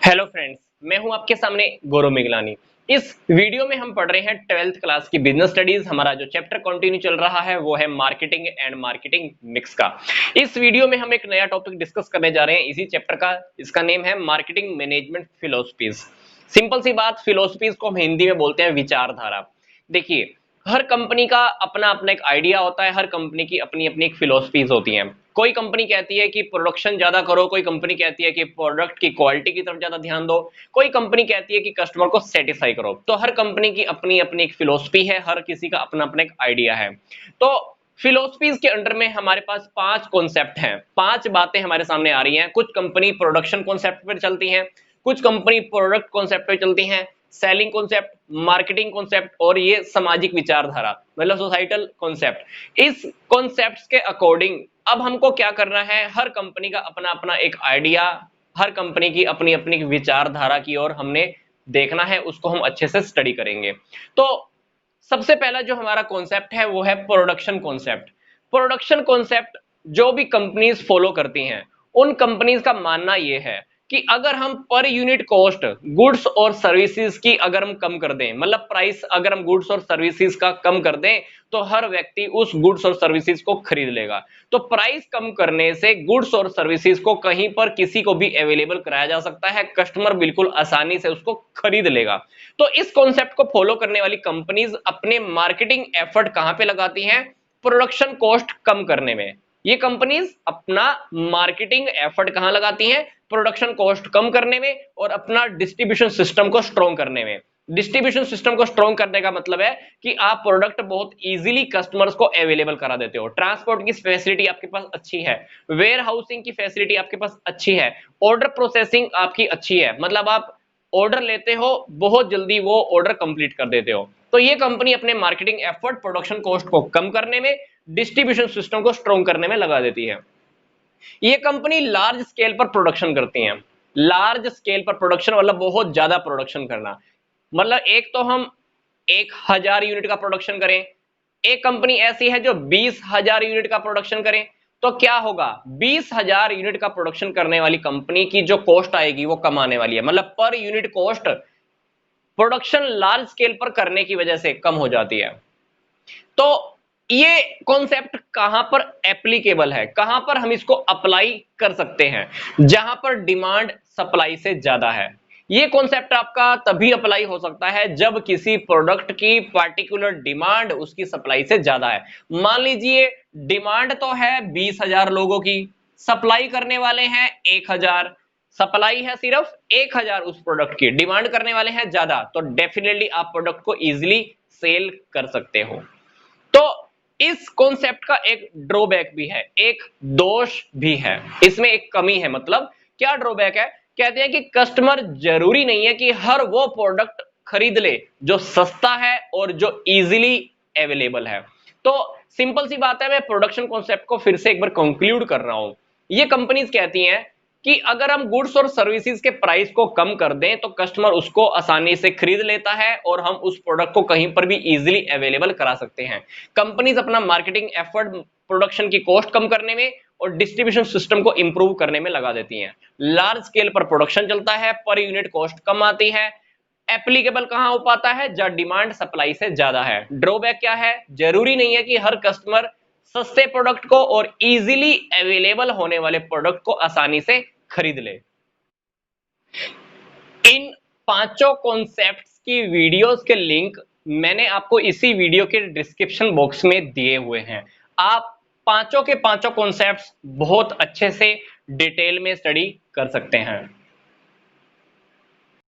Hello friends, मैं हूं आपके सामने गौरव मिगलानी। इस वीडियो में हम पढ़ रहे हैं 12th क्लास की बिजनेस स्टडीज। हमारा जो चैप्टर कंटिन्यू चल रहा है वो है मार्केटिंग एंड मार्केटिंग मिक्स का। इस वीडियो में हम एक नया टॉपिक डिस्कस करने जा रहे हैं इसी चैप्टर का। इसका नेम है मार्केटिंग मैनेजमेंट फिलोसफीज। सिंपल सी बात, फिलोसफीज को हम हिंदी में बोलते हैं विचारधारा। देखिए, हर कंपनी का अपना अपना एक आइडिया होता है, हर कंपनी की अपनी अपनी एक फिलोसफीज होती हैं। कोई कंपनी कहती है कि प्रोडक्शन ज्यादा करो, कोई कंपनी कहती है कि प्रोडक्ट की क्वालिटी की तरफ ज्यादा ध्यान दो, कोई कंपनी कहती है कि कस्टमर को सेटिस्फाई करो। तो हर कंपनी की अपनी अपनी एक फिलोसफी है, हर किसी का अपना अपना एक आइडिया है। तो फिलोसफीज के अंडर में हमारे पास 5 कॉन्सेप्ट हैं, 5 बातें हमारे सामने आ रही हैं। कुछ कंपनी प्रोडक्शन कॉन्सेप्ट पर चलती हैं, कुछ कंपनी प्रोडक्ट कॉन्सेप्ट पे चलती हैं, सेलिंग कॉन्सेप्ट, मार्केटिंग कॉन्सेप्ट और ये सामाजिक विचारधारा मतलब सोसाइटल कॉन्सेप्ट। इस कॉन्सेप्ट्स के अकॉर्डिंग अब हमको क्या करना है, हर कंपनी का अपना अपना एक आइडिया, हर कंपनी की अपनी अपनी विचारधारा की ओर हमने देखना है, उसको हम अच्छे से स्टडी करेंगे। तो सबसे पहला जो हमारा कॉन्सेप्ट है वो है प्रोडक्शन कॉन्सेप्ट। प्रोडक्शन कॉन्सेप्ट जो भी कंपनीज फॉलो करती हैं, उन कंपनीज का मानना यह है कि अगर हम पर यूनिट कॉस्ट गुड्स और सर्विसेज की अगर हम कम कर दें, मतलब प्राइस अगर हम गुड्स और सर्विसेज का कम कर दें, तो हर व्यक्ति उस गुड्स और सर्विसेज को खरीद लेगा। तो प्राइस कम करने से गुड्स और सर्विसेज को कहीं पर किसी को भी अवेलेबल कराया जा सकता है, कस्टमर बिल्कुल आसानी से उसको खरीद लेगा। तो इस कॉन्सेप्ट को फॉलो करने वाली कंपनीज अपने मार्केटिंग एफर्ट कहां पे लगाती हैं? प्रोडक्शन कॉस्ट कम करने में। ये कंपनीज अपना मार्केटिंग एफर्ट कहां लगाती हैं? प्रोडक्शन कॉस्ट कम करने में और अपना डिस्ट्रीब्यूशन सिस्टम को स्ट्रॉन्ग करने में। डिस्ट्रीब्यूशन सिस्टम को स्ट्रॉन्ग करने का मतलब है कि आप प्रोडक्ट बहुत इजीली कस्टमर्स को अवेलेबल करा देते हो, ट्रांसपोर्ट की फैसिलिटी आपके पास अच्छी है, वेयर हाउसिंग की फैसिलिटी आपके पास अच्छी है, ऑर्डर प्रोसेसिंग आपकी अच्छी है, मतलब आप ऑर्डर लेते हो बहुत जल्दी वो ऑर्डर कंप्लीट कर देते हो। तो ये कंपनी अपने मार्केटिंग एफर्ट प्रोडक्शन कॉस्ट को कम करने में, डिस्ट्रीब्यूशन सिस्टम को स्ट्रॉन्ग करने में लगा देती है। ये कंपनी लार्ज स्केल पर प्रोडक्शन करती हैं। लार्ज स्केल पर प्रोडक्शन मतलब बहुत ज्यादा प्रोडक्शन करना, मतलब एक तो हम 1000 यूनिट का प्रोडक्शन करें, एक कंपनी ऐसी है जो 20,000 यूनिट का प्रोडक्शन करें। तो क्या होगा, 20,000 यूनिट का प्रोडक्शन करने वाली कंपनी की जो कॉस्ट आएगी वो कम आने वाली है, मतलब per unit cost production large scale पर करने की वजह से कम हो जाती है। तो ये कॉन्सेप्ट कहां पर एप्लीकेबल है, कहां पर हम इसको अप्लाई कर सकते हैं? जहां पर डिमांड सप्लाई से ज्यादा है। ये कॉन्सेप्ट आपका तभी अप्लाई हो सकता है जब किसी प्रोडक्ट की पार्टिकुलर डिमांड उसकी सप्लाई से ज्यादा है। मान लीजिए डिमांड तो है 20,000 लोगों की, सप्लाई करने वाले हैं 1,000, सप्लाई है सिर्फ 1,000 उस प्रोडक्ट की, डिमांड करने वाले हैं ज्यादा, तो डेफिनेटली आप प्रोडक्ट को इजीली सेल कर सकते हो। तो इस कॉन्सेप्ट का एक ड्रॉबैक भी है, एक दोष भी है, इसमें एक कमी है। मतलब क्या ड्रॉबैक है? कहते हैं कि कस्टमर जरूरी नहीं है कि हर वो प्रोडक्ट खरीद ले जो सस्ता है और जो इजीली अवेलेबल है। तो सिंपल सी बात है, मैं प्रोडक्शन कॉन्सेप्ट को फिर से एक बार कंक्लूड कर रहा हूं। ये कंपनीज कहती हैं कि अगर हम गुड्स और सर्विसेज के प्राइस को कम कर दें तो कस्टमर उसको आसानी से खरीद लेता है और हम उस प्रोडक्ट को कहीं पर भी इजीली अवेलेबल करा सकते हैं। कंपनीज अपना मार्केटिंग एफर्ट प्रोडक्शन की कॉस्ट कम करने में और डिस्ट्रीब्यूशन सिस्टम को इंप्रूव करने में लगा देती हैं। लार्ज स्केल पर प्रोडक्शन चलता है, पर यूनिट कॉस्ट कम आती है। एप्लीकेबल कहां हो पाता है? जहां डिमांड सप्लाई से ज्यादा है। ड्रॉबैक क्या है? जरूरी नहीं है कि हर कस्टमर सस्ते प्रोडक्ट को और इजीली अवेलेबल होने वाले प्रोडक्ट को आसानी से खरीद ले। इन पांचों कॉन्सेप्ट्स की वीडियोस के लिंक मैंने आपको इसी वीडियो के डिस्क्रिप्शन बॉक्स में दिए हुए हैं। आप पांचों के पांचों कॉन्सेप्ट्स बहुत अच्छे से डिटेल में स्टडी कर सकते हैं।